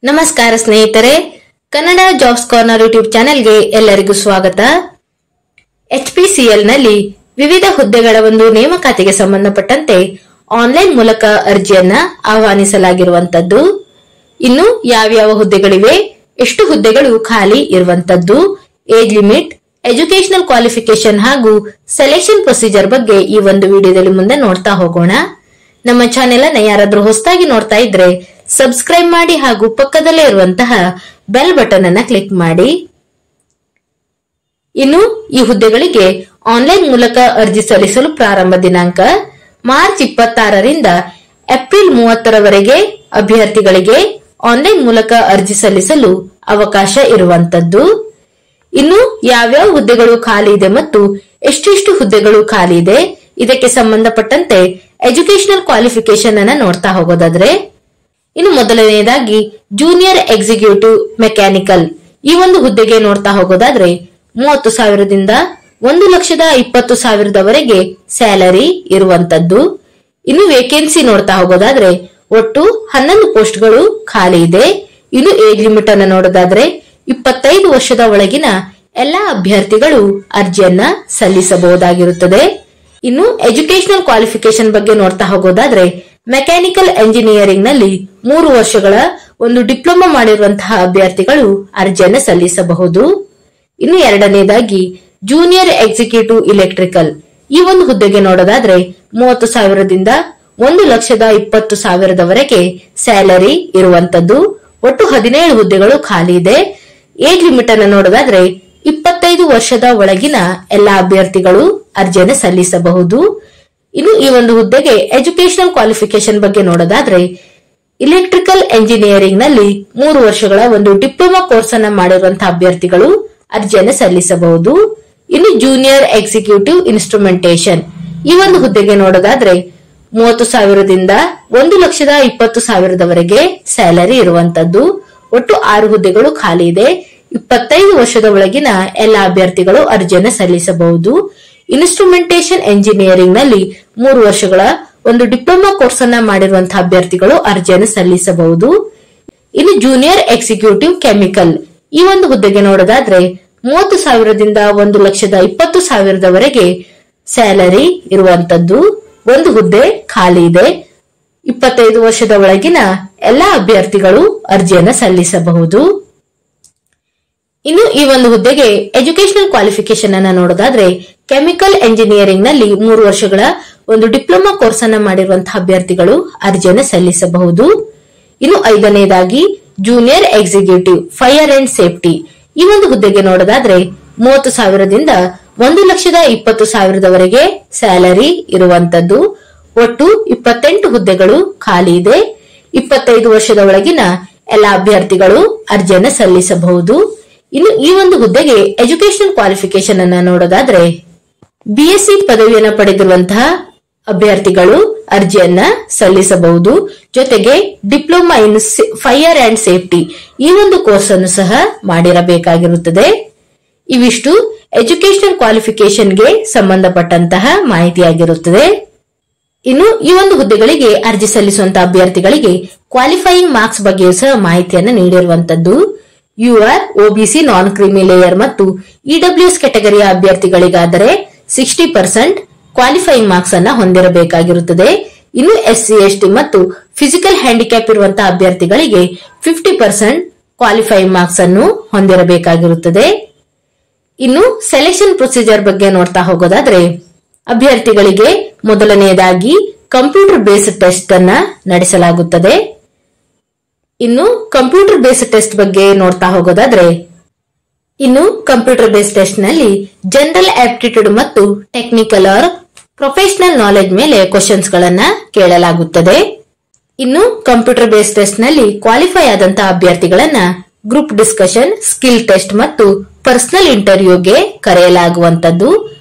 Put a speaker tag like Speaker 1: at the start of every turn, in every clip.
Speaker 1: ನಮಸ್ಕಾರ ಸ್ನೇಹಿತರೆ, Kannada jobs corner YouTube ಚಾನೆಲ್ಗೆ ಎಲ್ಲರಿಗೂ ಸ್ವಾಗತ. HPCL ನಲ್ಲಿ ವಿವಿಧ ಹುದ್ದೆಗಳ ಒಂದು ನೇಮಕಾತಿಗೆ ಸಂಬಂಧಪಟ್ಟಂತೆ ಆನ್ಲೈನ್ ಮೂಲಕ ಅರ್ಜಿಯನ್ನ ಆಹ್ವಾನಿಸಲಾಗಿರುವಂತದ್ದು. ಇನ್ನು ಯಾವ್ಯಾವ ಹುದ್ದೆಗಳಿವೆ, ಎಷ್ಟು ಹುದ್ದೆಗಳು ಖಾಲಿ ಇರುವಂತದ್ದು, ಏಜ್ ಲಿಮಿಟ್, ಎಜುಕೇಶನಲ್ ಕ್ವಾಲಿಫಿಕೇಶನ್ ಹಾಗೂ ಸೆಲೆಕ್ಷನ್ ಪ್ರೊಸೀಜರ್ ಬಗ್ಗೆ ಈ ಒಂದು ವಿಡಿಯೋದಲ್ಲಿ ಮುಂದೆ ನೋಡ್ತಾ ಹೋಗೋಣ. ನಮ್ಮ ಚಾನೆಲ್ ಅನ್ನ ಯಾರಾದ್ರೂ ಹೊಸದಾಗಿ ನೋಡ್ತಾ ಇದ್ರೆ ಸಬ್ಸ್ಕ್ರೈಬ್ ಮಾಡಿ ಹಾಗೂ ಪಕ್ಕದಲ್ಲೇ ಇರುವಂತಹ ಬೆಲ್ ಬಟನ್ ಅನ್ನ ಕ್ಲಿಕ್ ಮಾಡಿ. ಇನ್ನು ಈ ಹುದ್ದೆಗಳಿಗೆ ಆನ್ಲೈನ್ ಮೂಲಕ ಅರ್ಜಿ ಸಲ್ಲಿಸಲು ಪ್ರಾರಂಭ ದಿನಾಂಕ ಮಾರ್ಚ್ 26ರಿಂದ ಏಪ್ರಿಲ್ 30ರವರೆಗೆ ಅಭ್ಯರ್ಥಿಗಳಿಗೆ ಆನ್ಲೈನ್ ಮೂಲಕ ಅರ್ಜಿ ಸಲ್ಲಿಸಲು ಅವಕಾಶ ಇರುವಂತದ್ದು. ಇನ್ನು ಯಾವ್ಯಾವ ಹುದ್ದೆಗಳು ಖಾಲಿ ಇದೆ ಮತ್ತು ಎಷ್ಟೆಷ್ಟು ಹುದ್ದೆಗಳು ಖಾಲಿ ಇದೆ, ಇದಕ್ಕೆ ಸಂಬಂಧಪಟ್ಟಂತೆ ಎಜುಕೇಶನಲ್ ಕ್ವಾಲಿಫಿಕೇಶನ್ ಅನ್ನ ನೋಡ್ತಾ ಹೋಗೋದಾದ್ರೆ, ಇನ್ನು ಮೊದಲನೆಯದಾಗಿ ಜೂನಿಯರ್ ಎಕ್ಸಿಕ್ಯೂಟಿವ್ ಮೆಕ್ಯಾನಿಕಲ್ ಈ ಒಂದು ಹುದ್ದೆಗೆ ನೋಡ್ತಾ ಹೋಗೋದಾದ್ರೆ 30,000ದಿಂದ 1,20,000ವರೆಗೆ ಸ್ಯಾಲರಿ ಇರುವಂತದ್ದು. ಇನ್ನು ವೇಕೆನ್ಸಿ ನೋಡ್ತಾ ಹೋಗೋದಾದ್ರೆ ಒಟ್ಟು 11 ಪೋಸ್ಟ್ಗಳು ಖಾಲಿ ಇದೆ. ಇನ್ನು ಏಜ್ ಲಿಮಿಟ್ ಅನ್ನು ನೋಡೋದಾದ್ರೆ 25 ವರ್ಷದ ಒಳಗಿನ ಎಲ್ಲಾ ಅಭ್ಯರ್ಥಿಗಳು ಅರ್ಜಿಯನ್ನ ಸಲ್ಲಿಸಬಹುದಾಗಿರುತ್ತದೆ. ಇನ್ನು ಎಜುಕೇಶನಲ್ ಕ್ವಾಲಿಫಿಕೇಶನ್ ಬಗ್ಗೆ ನೋಡ್ತಾ ಹೋಗೋದಾದ್ರೆ ಮೆಕ್ಯಾನಿಕಲ್ ಎಂಜಿನಿಯರಿಂಗ್ ನಲ್ಲಿ 3 ವರ್ಷಗಳ ಒಂದು ಡಿಪ್ಲೊಮಾ ಮಾಡಿರುವಂತಹ ಅಭ್ಯರ್ಥಿಗಳು ಅರ್ಜಿಯನ್ನು ಸಲ್ಲಿಸಬಹುದು. ಇನ್ನು ಎರಡನೇದಾಗಿ ಜೂನಿಯರ್ ಎಕ್ಸಿಕ್ಯೂಟಿವ್ ಇಲೆಕ್ಟ್ರಿಕಲ್ ಈ ಒಂದು ಹುದ್ದೆಗೆ ನೋಡೋದಾದ್ರೆ 30,000ದಿಂದ 1,20,000ವರೆಗೆ ಸ್ಯಾಲರಿ ಇರುವಂತದ್ದು. ಒಟ್ಟು 17 ಹುದ್ದೆಗಳು ಖಾಲಿ ಇದೆ. ಏಜ್ ಲಿಮಿಟ್ ಅನ್ನು ನೋಡೋದಾದ್ರೆ 25 ವರ್ಷದ ಒಳಗಿನ ಎಲ್ಲಾ ಅಭ್ಯರ್ಥಿಗಳು ಅರ್ಜಿಯನ್ನು ಸಲ್ಲಿಸಬಹುದು. ಇನ್ನು ಈ ಒಂದು ಹುದ್ದೆಗೆ ಎಜುಕೇಶನಲ್ ಕ್ವಾಲಿಫಿಕೇಶನ್ ಬಗ್ಗೆ ನೋಡೋದಾದ್ರೆ ಇಲೆಕ್ಟ್ರಿಕಲ್ ಎಂಜಿನಿಯರಿಂಗ್ ನಲ್ಲಿ 3 ವರ್ಷಗಳ ಒಂದು ಡಿಪ್ಲೊಮಾ ಕೋರ್ಸ್ ಅನ್ನ ಮಾಡಿರುವಂತಹ ಅಭ್ಯರ್ಥಿಗಳು ಅರ್ಜಿಯನ್ನು ಸಲ್ಲಿಸಬಹುದು. ಇನ್ನು ಜೂನಿಯರ್ ಎಕ್ಸಿಕ್ಯೂಟಿವ್ ಇನ್ಸ್ಟ್ರುಮೆಂಟೇಶನ್ ಈ ಒಂದು ಹುದ್ದೆಗೆ ನೋಡೋದಾದ್ರೆ 30,000ದಿಂದ 1,20,000ವರೆಗೆ ಸ್ಯಾಲರಿ ಇರುವಂತದ್ದು. ಒಟ್ಟು 6 ಹುದ್ದೆಗಳು ಖಾಲಿ ಇದೆ. 25 ವರ್ಷದ ಒಳಗಿನ ಎಲ್ಲಾ ಅಭ್ಯರ್ಥಿಗಳು ಅರ್ಜಿಯನ್ನು ಸಲ್ಲಿಸಬಹುದು. ಇನ್ಸ್ಟ್ರುಮೆಂಟೇಶನ್ ಎಂಜಿನಿಯರಿಂಗ್ ನಲ್ಲಿ 3 ವರ್ಷಗಳ ಒಂದು ಡಿಪ್ಲೊಮಾ ಕೋರ್ಸ್ ಅನ್ನ ಮಾಡಿರುವಂತಹ ಅಭ್ಯರ್ಥಿಗಳು ಅರ್ಜಿಯನ್ನು ಸಲ್ಲಿಸಬಹುದು. ಇನ್ನು ಜೂನಿಯರ್ ಎಕ್ಸಿಕ್ಯೂಟಿವ್ ಕೆಮಿಕಲ್ ಈ ಒಂದು ಹುದ್ದೆಗೆ ನೋಡೋದಾದ್ರೆ 30,000ದಿಂದ 1,20,000ವರೆಗೆ ಸ್ಯಾಲರಿ ಇರುವಂತದ್ದು. ಒಂದು ಹುದ್ದೆ ಖಾಲಿ ಇದೆ. 25 ವರ್ಷದ ಒಳಗಿನ ಎಲ್ಲಾ ಅಭ್ಯರ್ಥಿಗಳು ಅರ್ಜಿಯನ್ನು ಸಲ್ಲಿಸಬಹುದು. ಇನ್ನು ಈ ಒಂದು ಹುದ್ದೆಗೆ ಎಜುಕೇಶನಲ್ ಕ್ವಾಲಿಫಿಕೇಶನ್ ಅನ್ನ ನೋಡೋದಾದ್ರೆ ಕೆಮಿಕಲ್ ಎಂಜಿನಿಯರಿಂಗ್ ನಲ್ಲಿ 3 ವರ್ಷಗಳ ಒಂದು ಡಿಪ್ಲೊಮಾ ಕೋರ್ಸ್ ಅನ್ನ ಮಾಡಿರುವಂತಹ ಅಭ್ಯರ್ಥಿಗಳು ಅರ್ಜಿಯನ್ನು ಸಲ್ಲಿಸಬಹುದು. ಇನ್ನು ಐದನೇದಾಗಿ junior executive fire and safety ಈ ಒಂದು ಹುದ್ದೆಗೆ ನೋಡೋದಾದ್ರೆ 30,000ದಿಂದ 1,20,000ವರೆಗೆ ಸ್ಯಾಲರಿ ಇರುವಂತದ್ದು. ಒಟ್ಟು 28 ಹುದ್ದೆಗಳು ಖಾಲಿ ಇದೆ. 25 ವರ್ಷದ ಒಳಗಿನ ಎಲ್ಲಾ ಅಭ್ಯರ್ಥಿಗಳು ಅರ್ಜಿಯನ್ನು ಸಲ್ಲಿಸಬಹುದು. ಇನ್ನು ಈ ಒಂದು ಹುದ್ದೆಗೆ ಎಜುಕೇಶನಲ್ ಕ್ವಾಲಿಫಿಕೇಶನ್ ಅನ್ನ ನೋಡೋದಾದ್ರೆ BSc ಪದವಿಯನ್ನು ಪಡೆದಿರುವಂತಹ ಅಭ್ಯರ್ಥಿಗಳು ಅರ್ಜಿಯನ್ನ ಸಲ್ಲಿಸಬಹುದು. ಜೊತೆಗೆ diploma in fire and safety ಈ ಒಂದು ಕೋರ್ಸ್ ಅನ್ನು ಸಹ ಮಾಡಿರಬೇಕಾಗಿರುತ್ತದೆ. ಇವಿಷ್ಟು ಎಜುಕೇಶನಲ್ ಕ್ವಾಲಿಫಿಕೇಶನ್ಗೆ ಸಂಬಂಧಪಟ್ಟಂತಹ ಮಾಹಿತಿಯಾಗಿರುತ್ತದೆ. ಇನ್ನು ಈ ಒಂದು ಹುದ್ದೆಗಳಿಗೆ ಅರ್ಜಿ ಸಲ್ಲಿಸುವಂತಹ ಅಭ್ಯರ್ಥಿಗಳಿಗೆ ಕ್ವಾಲಿಫೈಯಿಂಗ್ ಮಾರ್ಕ್ಸ್ ಬಗ್ಗೆಯೂ ಸಹ ಮಾಹಿತಿಯನ್ನು ನೀಡಿರುವಂತದ್ದು. UR, OBC, ನಾನ್ ಕ್ರಿಮಿ ಲೇಯರ್ ಮತ್ತು EWS ಕೆಟಗರಿಯ ಅಭ್ಯರ್ಥಿಗಳಿಗಾದರೆ 60% ಕ್ವಾಲಿಫೈಯಿಂಗ್ ಮಾರ್ಕ್ಸ್ ಅನ್ನ ಹೊಂದಿರಬೇಕಾಗಿರುತ್ತದೆ. ಇನ್ನು SC, ST ಮತ್ತು ಫಿಸಿಕಲ್ ಹ್ಯಾಂಡಿಕ್ಯಾಪ್ ಇರುವಂತಹ ಅಭ್ಯರ್ಥಿಗಳಿಗೆ 50% ಕ್ವಾಲಿಫೈಯಿಂಗ್ ಮಾರ್ಕ್ಸ್ ಅನ್ನು ಹೊಂದಿರಬೇಕಾಗಿರುತ್ತದೆ. ಇನ್ನು ಸೆಲೆಕ್ಷನ್ ಪ್ರೊಸೀಜರ್ ಬಗ್ಗೆ ನೋಡ್ತಾ ಹೋಗೋದಾದ್ರೆ ಅಭ್ಯರ್ಥಿಗಳಿಗೆ ಮೊದಲನೆಯದಾಗಿ ಕಂಪ್ಯೂಟರ್ ಬೇಸ್ಡ್ ಟೆಸ್ಟ್ ಅನ್ನ ನಡೆಸಲಾಗುತ್ತದೆ. ಇನ್ನು ಕಂಪ್ಯೂಟರ್ ಬೇಸ್ಡ್ ಟೆಸ್ಟ್ ಬಗ್ಗೆ ನೋಡ್ತಾ ಹೋಗೋದಾದ್ರೆ ಕಂಪ್ಯೂಟರ್ ಬೇಸ್ಡ್ ಟೆಸ್ಟ್ ನಲ್ಲಿ ಜನರಲ್ ಆಪ್ಟಿಟ್ಯೂಡ್ ಮತ್ತು ಟೆಕ್ನಿಕಲ್ ಆರ್ ಪ್ರೊಫೆಷನಲ್ ನಾಲೆಜ್ ಮೇಲೆ ಕ್ವಶನ್ಸ್ ಗಳನ್ನ ಕೇಳಲಾಗುತ್ತದೆ. ಇನ್ನು ಕಂಪ್ಯೂಟರ್ ಬೇಸ್ಡ್ ಟೆಸ್ಟ್ ನಲ್ಲಿ ಕ್ವಾಲಿಫೈ ಆದಂತಹ ಅಭ್ಯರ್ಥಿಗಳನ್ನ ಗ್ರೂಪ್ ಡಿಸ್ಕಷನ್, ಸ್ಕಿಲ್ ಟೆಸ್ಟ್ ಮತ್ತು ಪರ್ಸನಲ್ ಇಂಟರ್ವ್ಯೂಗೆ ಕರೆಯಲಾಗುವಂತದ್ದು.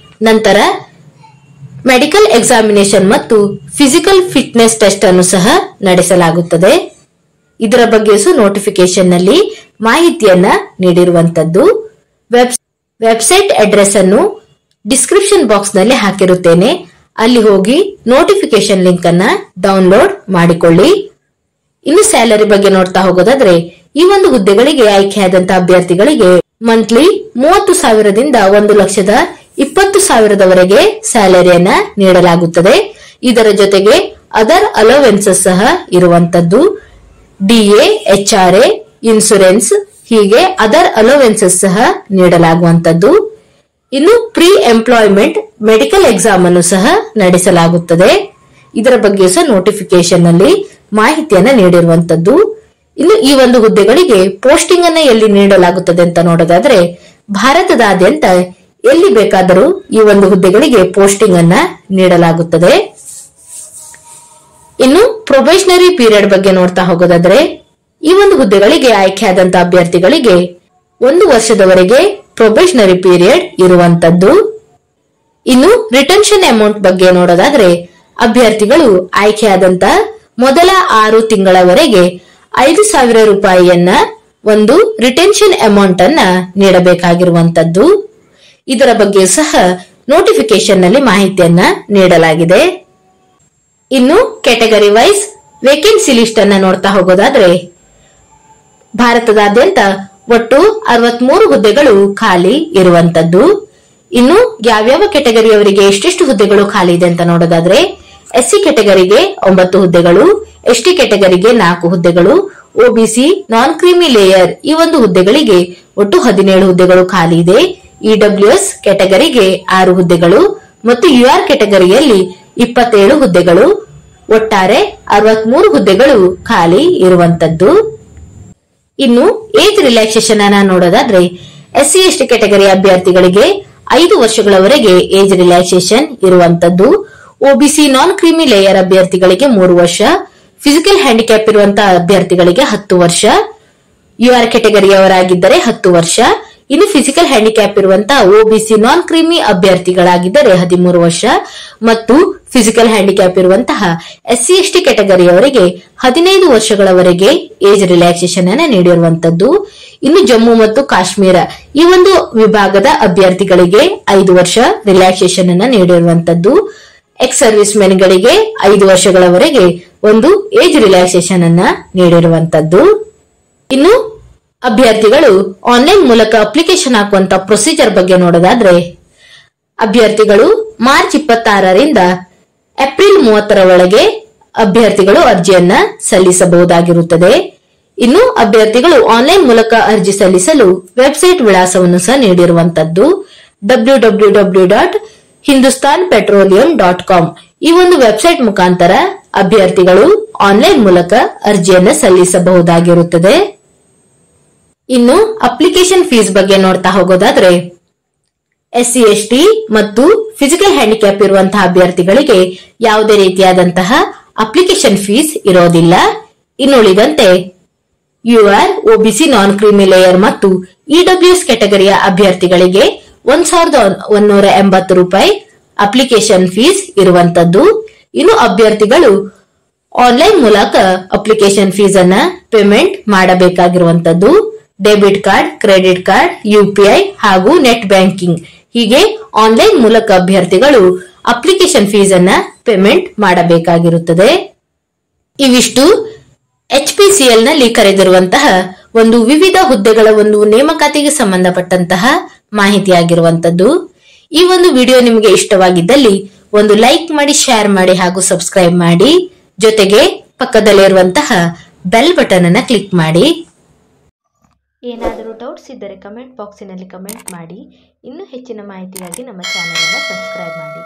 Speaker 1: ನಂತರ ಮೆಡಿಕಲ್ ಎಕ್ಸಾಮಿನೇಷನ್ ಮತ್ತು ಫಿಸಿಕಲ್ ಫಿಟ್ನೆಸ್ ಟೆಸ್ಟ್ ಅನ್ನು ಸಹ ನಡೆಸಲಾಗುತ್ತದೆ. ಇದರ ಬಗ್ಗೆ ನೋಟಿಫಿಕೇಶನ್ ನಲ್ಲಿ ಮಾಹಿತಿಯನ್ನ ನೀಡಿರುವಂತದ್ದು. ವೆಬ್ಸೈಟ್ ಅಡ್ರೆಸ್ ಅನ್ನು ಡಿಸ್ಕ್ರಿಪ್ಷನ್ ಬಾಕ್ಸ್ ನಲ್ಲಿ ಹಾಕಿರುತ್ತೇನೆ. ಅಲ್ಲಿ ಹೋಗಿ ನೋಟಿಫಿಕೇಶನ್ ಲಿಂಕ್ ಅನ್ನ ಡೌನ್ಲೋಡ್ ಮಾಡಿಕೊಳ್ಳಿ. ಇನ್ನು ಸ್ಯಾಲರಿ ಬಗ್ಗೆ ನೋಡ್ತಾ ಹೋಗೋದಾದ್ರೆ ಈ ಒಂದು ಹುದ್ದೆಗಳಿಗೆ ಆಯ್ಕೆಯಾದಂತಹ ಅಭ್ಯರ್ಥಿಗಳಿಗೆ ಮಂತ್ಲಿ 30,000ದಿಂದ 1,20,000ದವರೆಗೆ ಸ್ಯಾಲರಿಯನ್ನ ನೀಡಲಾಗುತ್ತದೆ. ಇದರ ಜೊತೆಗೆ ಅದರ್ ಅಲೋವೆನ್ಸಸ್ ಸಹ ಇರುವಂತದ್ದು. DA, HRA, ಇನ್ಸೂರೆನ್ಸ್ ಹೀಗೆ ಅದರ್ ಅಲೋವೆನ್ಸಸ್ ಸಹ ನೀಡಲಾಗುವಂತದ್ದು. ಇನ್ನು ಪ್ರೀ ಎಂಪ್ಲಾಯ್ಮೆಂಟ್ ಮೆಡಿಕಲ್ ಎಕ್ಸಾಮ್ ಅನ್ನು ಸಹ ನಡೆಸಲಾಗುತ್ತದೆ. ಇದರ ಬಗ್ಗೆ ಸಹ ನೋಟಿಫಿಕೇಶನ್ ನಲ್ಲಿ ಮಾಹಿತಿಯನ್ನ ನೀಡಿರುವಂತದ್ದು. ಇನ್ನು ಈ ಒಂದು ಹುದ್ದೆಗಳಿಗೆ ಪೋಸ್ಟಿಂಗ್ ಅನ್ನ ಎಲ್ಲಿ ನೀಡಲಾಗುತ್ತದೆ ಅಂತ ನೋಡೋದಾದ್ರೆ ಭಾರತದಾದ್ಯಂತ ಎಲ್ಲಿ ಬೇಕಾದರೂ ಈ ಒಂದು ಹುದ್ದೆಗಳಿಗೆ ಪೋಸ್ಟಿಂಗ್ ಅನ್ನ ನೀಡಲಾಗುತ್ತದೆ. ಇನ್ನು ಪ್ರೊಬೇಷನರಿ ಪೀರಿಯಡ್ ಬಗ್ಗೆ ನೋಡ್ತಾ ಹೋಗೋದಾದ್ರೆ ಈ ಒಂದು ಹುದ್ದೆಗಳಿಗೆ ಆಯ್ಕೆಯಾದಂತಹ ಅಭ್ಯರ್ಥಿಗಳಿಗೆ 1 ವರ್ಷದವರೆಗೆ ಪ್ರೊಬೇಷನರಿ ಪೀರಿಯಡ್ ಇರುವಂತದ್ದು. ಇನ್ನು ರಿಟೆನ್ಷನ್ ಅಮೌಂಟ್ ಬಗ್ಗೆ ನೋಡೋದಾದ್ರೆ ಅಭ್ಯರ್ಥಿಗಳು ಆಯ್ಕೆಯಾದಂತ ಮೊದಲ 6 ತಿಂಗಳವರೆಗೆ 5,000 ರೂಪಾಯಿಯನ್ನ ಒಂದು ರಿಟೆನ್ಷನ್ ಅಮೌಂಟ್ ಅನ್ನ ನೀಡಬೇಕಾಗಿರುವಂತದ್ದು. ಇದರ ಬಗ್ಗೆ ಸಹ ನೋಟಿಫಿಕೇಶನ್ ನಲ್ಲಿ ಮಾಹಿತಿಯನ್ನ ನೀಡಲಾಗಿದೆ. ಇನ್ನು ಕ್ಯಾಟಗರಿ ವೈಸ್ ವೇಕೆನ್ಸಿ ಲಿಸ್ಟ್ ಅನ್ನ ನೋಡ್ತಾ ಹೋಗೋದಾದ್ರೆ ಭಾರತದಾದ್ಯಂತ ಒಟ್ಟು 63 ಹುದ್ದೆಗಳು ಖಾಲಿ ಇರುವಂತದ್ದು. ಇನ್ನು ಯಾವ್ಯಾವ ಕೆಟಗರಿಯವರಿಗೆ ಎಷ್ಟೆಷ್ಟು ಹುದ್ದೆಗಳು ಖಾಲಿ ಇದೆ ಅಂತ ನೋಡೋದಾದ್ರೆ SC ಕೆಟಗರಿಗೆ 9 ಹುದ್ದೆಗಳು, ST ಕೆಟಗರಿಗೆ 4 ಹುದ್ದೆಗಳು, OBC ನಾನ್ ಕ್ರೀಮಿ ಲೇಯರ್ ಈ ಒಂದು ಹುದ್ದೆಗಳಿಗೆ ಒಟ್ಟು 17 ಹುದ್ದೆಗಳು ಖಾಲಿ ಇದೆ. EWS ಕೆಟಗರಿಗೆ 6 ಹುದ್ದೆಗಳು ಮತ್ತು UR ಕೆಟಗರಿಯಲ್ಲಿ 27 ಹುದ್ದೆಗಳು, ಒಟ್ಟಾರೆ 63 ಹುದ್ದೆಗಳು ಖಾಲಿ ಇರುವಂತದ್ದು. ಇನ್ನು ಏಜ್ ರಿಲ್ಯಾಕ್ಸೇಷನ್ ಅನ್ನ ನೋಡೋದಾದ್ರೆ SC ST ಕೆಟಗರಿ ಅಭ್ಯರ್ಥಿಗಳಿಗೆ 5 ವರ್ಷಗಳವರೆಗೆ ಏಜ್ ರಿಲ್ಯಾಕ್ಸೇಷನ್ ಇರುವಂತದ್ದು. OBC ನಾನ್ ಕ್ರೀಮಿ ಲೇಯರ್ ಅಭ್ಯರ್ಥಿಗಳಿಗೆ 3 ವರ್ಷ, ಫಿಸಿಕಲ್ ಹ್ಯಾಂಡಿಕ್ಯಾಪ್ ಇರುವಂತಹ ಅಭ್ಯರ್ಥಿಗಳಿಗೆ 10 ವರ್ಷ, UR ಕೆಟಗರಿಯವರಾಗಿದ್ದರೆ 10 ವರ್ಷ. ಇನ್ನು ಫಿಸಿಕಲ್ ಹ್ಯಾಂಡಿಕ್ಯಾಪ್ ಇರುವಂತಹ OBC ನಾನ್ ಕ್ರೀಮಿ ಅಭ್ಯರ್ಥಿಗಳಾಗಿದ್ದರೆ 13 ವರ್ಷ ಮತ್ತು ಫಿಸಿಕಲ್ ಹ್ಯಾಂಡಿಕ್ಯಾಪ್ ಇರುವಂತಹ SC ST ಕೆಟಗರಿಯವರಿಗೆ 15 ವರ್ಷಗಳವರೆಗೆ ಏಜ್ ರಿಲ್ಯಾಕ್ಸೇಷನ್ ಅನ್ನು ನೀಡಿರುವಂತದ್ದು. ಇನ್ನು ಜಮ್ಮು ಮತ್ತು ಕಾಶ್ಮೀರ ಈ ಒಂದು ವಿಭಾಗದ ಅಭ್ಯರ್ಥಿಗಳಿಗೆ 5 ವರ್ಷ ರಿಲ್ಯಾಕ್ಸೇಷನ್ ಅನ್ನು ನೀಡಿರುವಂತದ್ದು. ಎಕ್ಸ್ ಸರ್ವಿಸ್ ಮೆನ್ ಗಳಿಗೆ 5 ವರ್ಷಗಳವರೆಗೆ ಒಂದು ಏಜ್ ರಿಲ್ಯಾಕ್ಸೇಷನ್ ಅನ್ನ ನೀಡಿರುವಂತದ್ದು. ಇನ್ನು ಅಭ್ಯರ್ಥಿಗಳು ಆನ್ಲೈನ್ ಮೂಲಕ ಅಪ್ಲಿಕೇಶನ್ ಹಾಕುವಂತ ಪ್ರೊಸೀಜರ್ ಬಗ್ಗೆ ನೋಡೋದಾದ್ರೆ ಅಭ್ಯರ್ಥಿಗಳು ಮಾರ್ಚ್ 26ರಿಂದ ಏಪ್ರಿಲ್ 30ರ ಒಳಗೆ ಅಭ್ಯರ್ಥಿಗಳು ಅರ್ಜಿಯನ್ನ ಸಲ್ಲಿಸಬಹುದಾಗಿರುತ್ತದೆ. ಇನ್ನು ಅಭ್ಯರ್ಥಿಗಳು ಆನ್ಲೈನ್ ಮೂಲಕ ಅರ್ಜಿ ಸಲ್ಲಿಸಲು ವೆಬ್ಸೈಟ್ ವಿಳಾಸವನ್ನು ಸಹ ನೀಡಿರುವಂತದ್ದು www.hindustanpetroleum.com ಈ ಒಂದು ವೆಬ್ಸೈಟ್ ಮುಖಾಂತರ ಅಭ್ಯರ್ಥಿಗಳು ಆನ್ಲೈನ್ ಮೂಲಕ ಅರ್ಜಿಯನ್ನ ಸಲ್ಲಿಸಬಹುದಾಗಿರುತ್ತದೆ. ಇನ್ನು ಅಪ್ಲಿಕೇಶನ್ ಫೀಸ್ ಬಗ್ಗೆ ನೋಡ್ತಾ ಹೋಗೋದಾದ್ರೆ SC ST ಮತ್ತು ಫಿಸಿಕಲ್ ಹ್ಯಾಂಡಿಕ್ಯಾಪ್ ಇರುವಂತಹ ಅಭ್ಯರ್ಥಿಗಳಿಗೆ ಯಾವುದೇ ರೀತಿಯಾದಂತಹ ಅಪ್ಲಿಕೇಶನ್ ಫೀಸ್ ಇರೋದಿಲ್ಲ. ಇನ್ನುಳಿದಂತೆ UR, OBC non creamy layer ಮತ್ತು EWS ಕೆಟಗರಿಯ ಅಭ್ಯರ್ಥಿಗಳಿಗೆ 1,180 ರೂಪಾಯಿ ಅಪ್ಲಿಕೇಶನ್ ಫೀಸ್ ಇರುವಂತದ್ದು. ಇನ್ನು ಅಭ್ಯರ್ಥಿಗಳು ಆನ್ಲೈನ್ ಮೂಲಕ ಅಪ್ಲಿಕೇಶನ್ ಫೀಸ್ ಅನ್ನ ಪೇಮೆಂಟ್ ಮಾಡಬೇಕಾಗಿರುವಂತದ್ದು. Debit card, credit card, UPI ಹಾಗೂ ನೆಟ್ ಬ್ಯಾಂಕಿಂಗ್ ಹೀಗೆ ಆನ್ಲೈನ್ ಮೂಲಕ ಅಭ್ಯರ್ಥಿಗಳು ಅಪ್ಲಿಕೇಶನ್ ಫೀಸ್ ಅನ್ನ ಪೇಮೆಂಟ್ ಮಾಡಬೇಕಾಗಿರುತ್ತದೆ. ಇವಿಷ್ಟು HPCL ನಲ್ಲಿ ಕರೆದಿರುವಂತಹ ಒಂದು ವಿವಿಧ ಹುದ್ದೆಗಳ ಒಂದು ನೇಮಕಾತಿಗೆ ಸಂಬಂಧಪಟ್ಟಂತಹ ಮಾಹಿತಿಯಾಗಿರುವಂತದ್ದು. ಈ ಒಂದು ವಿಡಿಯೋ ನಿಮಗೆ ಇಷ್ಟವಾಗಿದ್ದಲ್ಲಿ ಒಂದು ಲೈಕ್ ಮಾಡಿ, ಶೇರ್ ಮಾಡಿ ಹಾಗೂ ಸಬ್ಸ್ಕ್ರೈಬ್ ಮಾಡಿ. ಜೊತೆಗೆ ಪಕ್ಕದಲ್ಲಿರುವಂತಹ ಬೆಲ್ ಬಟನ್ ಅನ್ನ ಕ್ಲಿಕ್ ಮಾಡಿ. ಏನಾದರೂ ಡೌಟ್ಸ್ ಇದ್ದರೆ ಕಮೆಂಟ್ ಬಾಕ್ಸಿನಲ್ಲಿ ಕಮೆಂಟ್ ಮಾಡಿ. ಇನ್ನೂ ಹೆಚ್ಚಿನ ಮಾಹಿತಿಗಾಗಿ ನಮ್ಮ ಚಾನೆಲ್ ಅನ್ನು ಸಬ್ಸ್ಕ್ರೈಬ್ ಮಾಡಿ.